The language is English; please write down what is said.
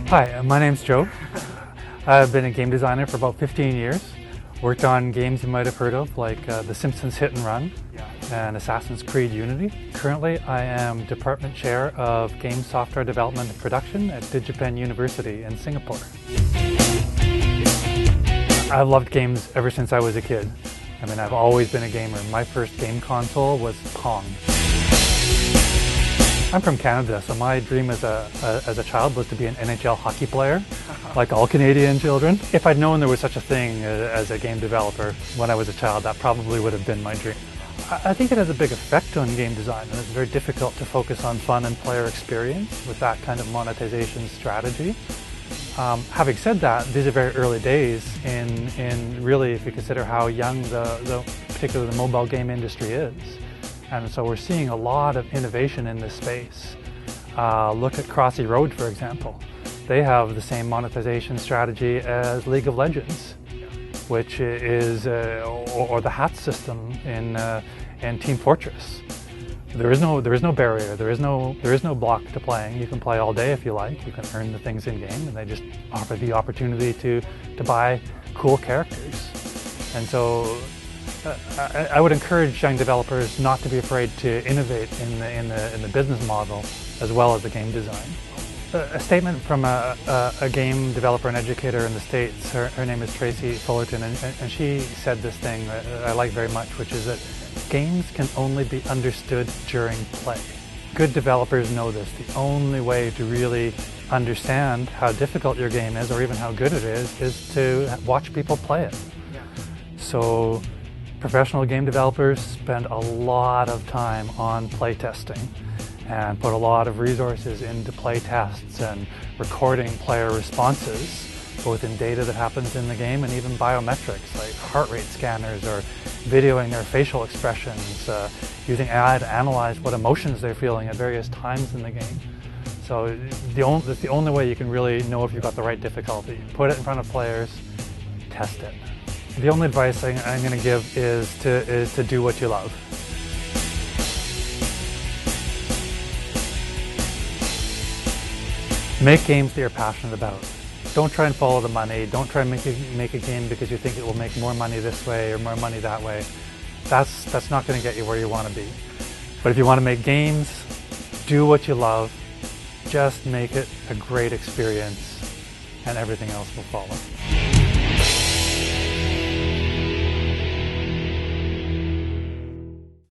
Hi, my name's Joe. I've been a game designer for about 15 years. Worked on games you might have heard of, like The Simpsons Hit and Run and Assassin's Creed Unity. Currently, I am Department Chair of Game Software Development and Production at Digipen University in Singapore. I've loved games ever since I was a kid. I mean, I've always been a gamer. My first game console was Pong. I'm from Canada, so my dream as a child was to be an NHL hockey player, like all Canadian children. If I'd known there was such a thing as a game developer when I was a child, that probably would have been my dream. I think it has a big effect on game design, and it's very difficult to focus on fun and player experience with that kind of monetization strategy. Having said that, these are very early days in really, if you consider how young particularly the mobile game industry is. And so we're seeing a lot of innovation in this space. Look at Crossy Road, for example. They have the same monetization strategy as League of Legends, which is, or the hat system in Team Fortress. There is no barrier. There is no block to playing. You can play all day if you like. You can earn the things in game, and they just offer the opportunity to buy cool characters. And so I would encourage young developers not to be afraid to innovate in the business model as well as the game design. A statement from a game developer and educator in the States, her name is Tracy Fullerton, and she said this thing that I like very much, which is that games can only be understood during play. Good developers know this. The only way to really understand how difficult your game is, or even how good it is to watch people play it. So professional game developers spend a lot of time on play testing and put a lot of resources into play tests and recording player responses, both in data that happens in the game and even biometrics like heart rate scanners, or videoing their facial expressions, using AI to analyze what emotions they're feeling at various times in the game. So that's the only way you can really know if you've got the right difficulty. Put it in front of players, test it. The only advice I'm going to give is to do what you love. Make games that you're passionate about. Don't try and follow the money. Don't try and make a game because you think it will make more money this way or more money that way. That's not going to get you where you want to be. But if you want to make games, do what you love. Just make it a great experience, and everything else will follow.